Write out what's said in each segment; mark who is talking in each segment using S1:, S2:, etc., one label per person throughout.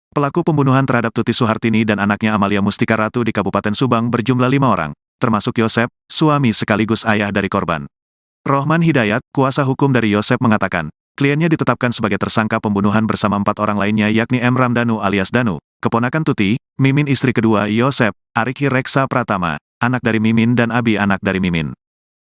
S1: Pelaku pembunuhan terhadap Tuti Suhartini dan anaknya Amalia Mustika Ratu di Kabupaten Subang berjumlah 5 orang, termasuk Yosep, suami sekaligus ayah dari korban. Rohman Hidayat, kuasa hukum dari Yosep mengatakan, kliennya ditetapkan sebagai tersangka pembunuhan bersama 4 orang lainnya yakni M. Ramdhanu alias Danu, keponakan Tuti, Mimin istri kedua Yosep, Ariki Reksa Pratama, anak dari Mimin dan Abi anak dari Mimin.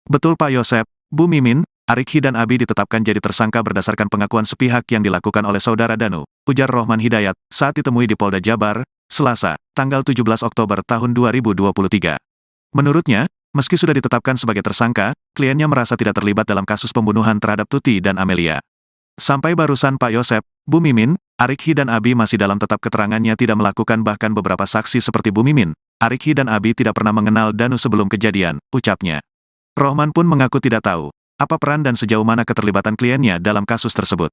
S1: Betul Pak Yosep, Bu Mimin, Ariki dan Abi ditetapkan jadi tersangka berdasarkan pengakuan sepihak yang dilakukan oleh saudara Danu, ujar Rohman Hidayat, saat ditemui di Polda Jabar, Selasa, tanggal 17 Oktober tahun 2023. Menurutnya, meski sudah ditetapkan sebagai tersangka, kliennya merasa tidak terlibat dalam kasus pembunuhan terhadap Tuti dan Amelia. Sampai barusan Pak Yosep, Bu Mimin, Ariki dan Abi masih dalam tetap keterangannya tidak melakukan bahkan beberapa saksi seperti Bu Mimin, Ariki dan Abi tidak pernah mengenal Danu sebelum kejadian, ucapnya. Rohman pun mengaku tidak tahu apa peran dan sejauh mana keterlibatan kliennya dalam kasus tersebut.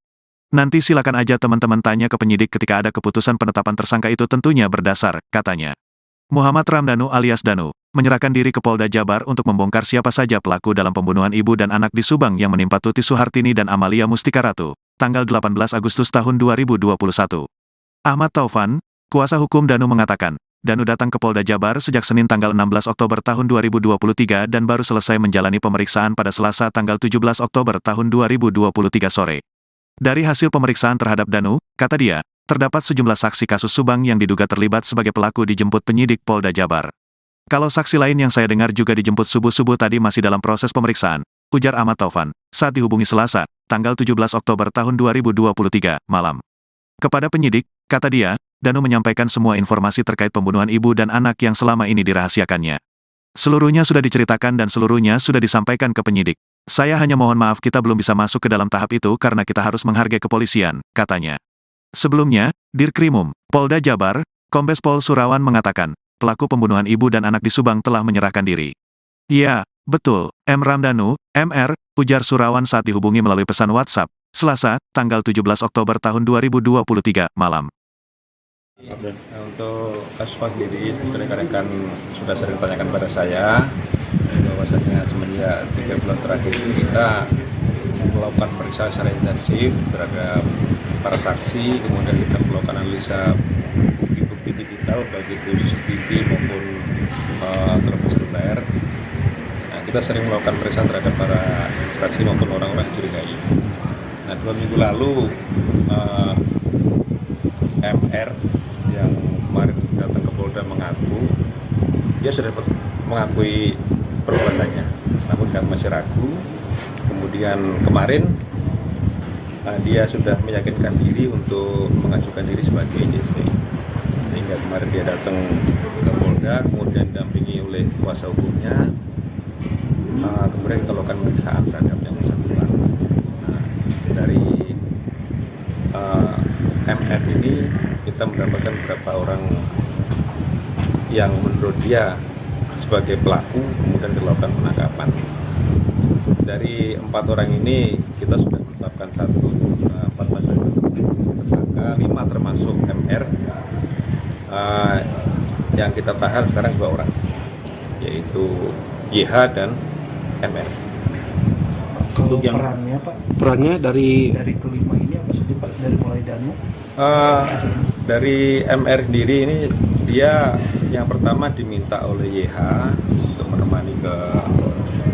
S1: Nanti silakan aja teman-teman tanya ke penyidik ketika ada keputusan penetapan tersangka itu tentunya berdasar, katanya. Muhammad Ramdhanu alias Danu, menyerahkan diri ke Polda Jabar untuk membongkar siapa saja pelaku dalam pembunuhan ibu dan anak di Subang yang menimpa Tuti Suhartini dan Amalia Mustika Ratu, tanggal 18 Agustus tahun 2021. Ahmad Taufan, kuasa hukum Danu mengatakan, Danu datang ke Polda Jabar sejak Senin tanggal 16 Oktober tahun 2023 dan baru selesai menjalani pemeriksaan pada Selasa tanggal 17 Oktober tahun 2023 sore. Dari hasil pemeriksaan terhadap Danu, kata dia, terdapat sejumlah saksi kasus Subang yang diduga terlibat sebagai pelaku dijemput penyidik Polda Jabar. Kalau saksi lain yang saya dengar juga dijemput subuh-subuh tadi masih dalam proses pemeriksaan, ujar Ahmad Taufan, saat dihubungi Selasa, tanggal 17 Oktober tahun 2023, malam. Kepada penyidik, kata dia, Danu menyampaikan semua informasi terkait pembunuhan ibu dan anak yang selama ini dirahasiakannya. Seluruhnya sudah diceritakan dan seluruhnya sudah disampaikan ke penyidik. Saya hanya mohon maaf kita belum bisa masuk ke dalam tahap itu karena kita harus menghargai kepolisian, katanya. Sebelumnya, Dirkrimum, Polda Jabar, Kombes Pol Surawan mengatakan, pelaku pembunuhan ibu dan anak di Subang telah menyerahkan diri. Ya, betul, M. Ramdhanu, MR, ujar Surawan saat dihubungi melalui pesan WhatsApp, Selasa, tanggal 17 Oktober tahun 2023, malam.
S2: Untuk kasus sendiri, rekan-rekan sudah sering tanyakan pada saya, bahwasanya semenjak 3 bulan terakhir ini kita melakukan pemeriksaan secara intensif terhadap para saksi, kemudian kita melakukan analisa bukti-bukti digital, baik itu CCTV maupun telepon seluler. Nah, kita sering melakukan pemeriksaan terhadap para saksi maupun orang-orang dicurigai. Nah, 2 minggu lalu MR yang kemarin datang ke Polda mengaku dia sudah mengakui perbuatannya, namun kami masih ragu. Kemudian kemarin dia sudah meyakinkan diri untuk mengajukan diri sebagai JC, sehingga kemarin dia datang ke Polda, kemudian didampingi oleh kuasa hukumnya, kemudian kita lakukan pemeriksaan terhadap yang bersangkutan. Dari MR ini kita mendapatkan beberapa orang yang menurut dia sebagai pelaku, kemudian dilakukan penangkapan. Dari 4 orang ini kita sudah menetapkan 4 tersangka, 5 termasuk MR. Yang kita tahan sekarang 2 orang, yaitu YH dan MR.
S3: Untuk yang perannya Pak? Perannya dari kelima ini apa saja Pak? Dari mulai Danu?
S2: Dari MR sendiri ini dia yang pertama diminta oleh YH untuk menemani ke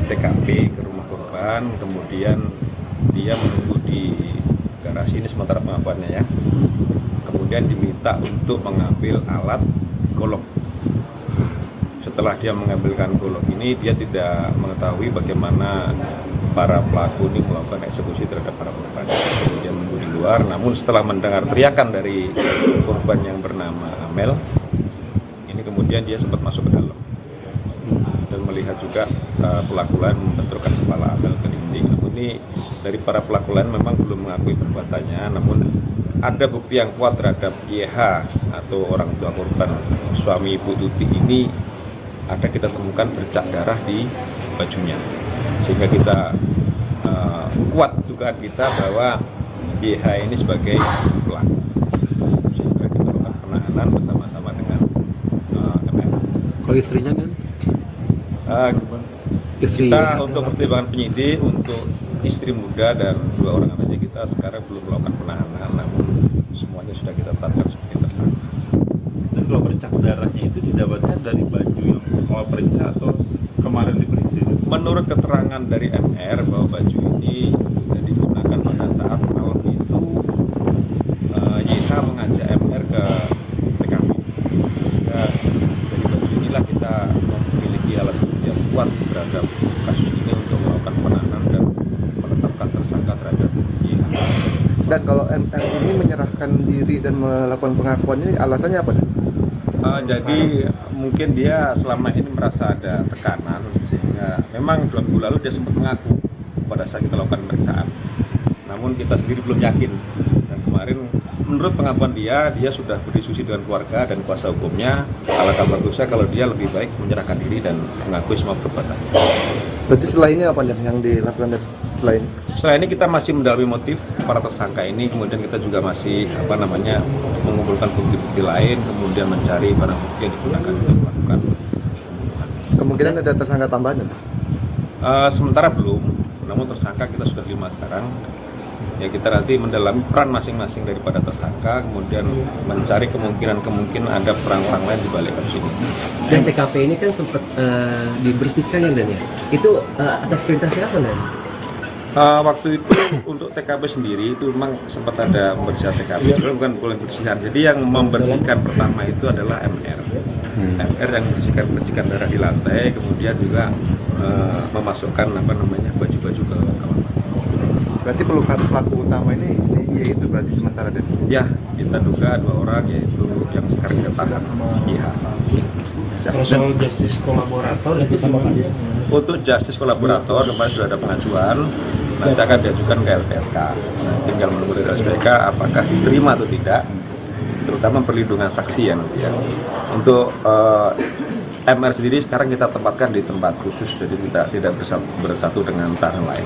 S2: TKP, ke rumah korban, kemudian dia menunggu di garasi ini sementara pengakuannya ya. Kemudian diminta untuk mengambil alat golok. Setelah dia mengambilkan golok ini, dia tidak mengetahui bagaimana para pelaku ini melakukan eksekusi terhadap para korban. Kemudian menunggu di luar, namun setelah mendengar teriakan dari korban yang bernama Amel, ini kemudian dia sempat masuk ke dalam dan melihat juga pelaku lain membenturkan kepala Amel ke dinding. Namun ini dari para pelaku lain memang belum mengakui perbuatannya, namun ada bukti yang kuat terhadap YH atau orang tua korban suami Ibu Tuti ini. Ada kita temukan bercak darah di bajunya, sehingga kita kuat dugaan kita bahwa YH ini sebagai pelaku, sehingga kita lakukan penahanan bersama-sama dengan MR.
S3: Kalau istrinya kan?
S2: Kita untuk pertimbangan penyidik untuk istri muda dan 2 orang anak kita sekarang belum melakukan penahanan, namun semuanya sudah kita tetapkan sebagai tersangka.
S4: darahnya itu didapatkan dari baju yang awal periksa atau kemarin diperiksa?
S2: Menurut keterangan dari MR bahwa baju ini digunakan pada saat malam itu YH mengajak MR ke TKP. Ya, dari baju inilah kita memiliki alat bukti yang kuat terhadap kasus ini untuk melakukan penahanan dan menetapkan tersangka terhadap YH.
S5: Dan kalau MR ini menyerahkan diri dan melakukan pengakuan ini alasannya apa?
S2: Jadi mungkin dia selama ini merasa ada tekanan, sehingga memang 2 minggu lalu dia sempat mengaku pada saat kita lakukan pemeriksaan. Namun kita sendiri belum yakin. Dan kemarin menurut pengakuan dia sudah berdiskusi dengan keluarga dan kuasa hukumnya. Alangkah bagusnya kalau dia lebih baik menyerahkan diri dan mengakui semua perbuatannya.
S5: Berarti setelah ini apa yang dilakukan setelah ini?
S2: Setelah ini kita masih mendalami motif para tersangka ini, kemudian kita juga masih mengumpulkan bukti-bukti lain, kemudian mencari barang bukti yang digunakan untuk melakukan.
S5: Kemungkinan ada tersangka tambahan?
S2: Sementara belum, namun tersangka kita sudah 5 sekarang. Ya kita nanti mendalami peran masing-masing daripada tersangka, kemudian mencari kemungkinan ada peran-peran lain di balik kasus ini.
S6: Dan TKP ini kan sempat dibersihkan ya Dan ya? Itu atas perintah siapa Dan?
S2: Waktu itu untuk TKP sendiri itu memang sempat ada pembersihan TKP, bukan bersihan. Jadi yang membersihkan pertama itu adalah MR. MR yang membersihkan darah di lantai, kemudian juga memasukkan baju-baju ke kamar.
S5: Berarti pelaku utama ini si Y itu berarti sementara Dan?
S2: Ya, kita duga 2 orang, yaitu yang sekarang kita tahan YH.
S3: Soal justice kolaborator itu sama kan?
S2: Untuk justice kolaborator kemarin sudah ada pengajuan, nanti akan diajukan ke LPSK. Tinggal menunggu dari LPSK apakah diterima atau tidak, terutama perlindungan saksi ya nanti ya. Untuk MR sendiri sekarang kita tempatkan di tempat khusus, jadi kita tidak bersatu dengan tahanan lain.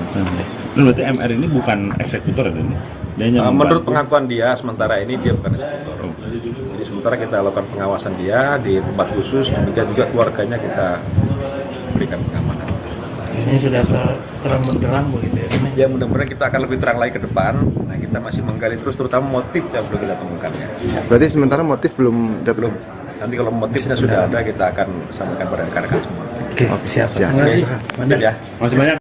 S4: Berarti MR ini bukan eksekutor ya?
S2: Menurut pengakuan dia, sementara ini dia bukan eksekutor. Jadi sementara kita lakukan pengawasan dia di tempat khusus, demikian juga keluarganya kita berikan pengamanan.
S3: Ini sudah terang benderang begitu ya?
S2: Ya mudah-mudahan kita akan lebih terang lagi ke depan. Nah kita masih menggali terus, terutama motif yang belum kita temukan ya.
S5: Berarti sementara motif belum
S2: Belum. Nanti kalau motifnya sudah ada, kita akan sampaikan pada rekan-rekan semua.
S3: Oke, siap.
S5: Siap.
S3: Terima kasih.
S2: Lanjut ya.
S4: Masih banyak.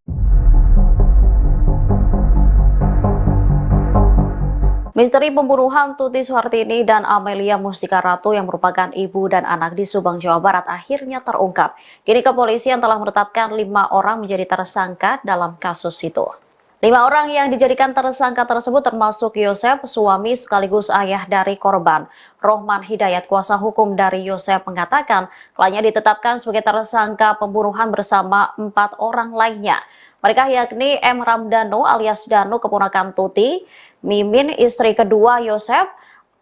S7: Misteri pembunuhan Tuti Suhartini dan Amelia Mustika Ratu yang merupakan ibu dan anak di Subang, Jawa Barat akhirnya terungkap. Kini kepolisian telah menetapkan 5 orang menjadi tersangka dalam kasus itu. 5 orang yang dijadikan tersangka tersebut termasuk Yosep, suami sekaligus ayah dari korban. Rohman Hidayat, kuasa hukum dari Yosep, mengatakan kliennya ditetapkan sebagai tersangka pembunuhan bersama 4 orang lainnya. Mereka yakni M. Ramdhanu alias Danu, keponakan Tuti, Mimin, istri kedua Yosep,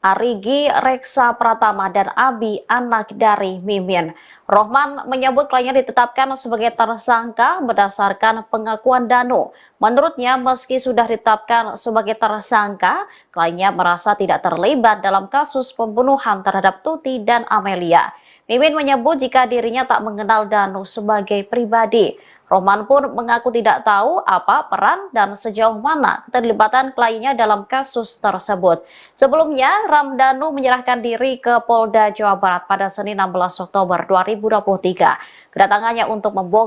S7: Arigi Reksa Pratama, dan Abi, anak dari Mimin. Rohman menyebut kliennya ditetapkan sebagai tersangka berdasarkan pengakuan Danu. Menurutnya, meski sudah ditetapkan sebagai tersangka, kliennya merasa tidak terlibat dalam kasus pembunuhan terhadap Tuti dan Amelia. Mimin menyebut jika dirinya tak mengenal Danu sebagai pribadi. Rohman pun mengaku tidak tahu apa peran dan sejauh mana keterlibatan kliennya dalam kasus tersebut. Sebelumnya, Ramdhanu menyerahkan diri ke Polda Jawa Barat pada Senin 16 Oktober 2023. Kedatangannya untuk membongkar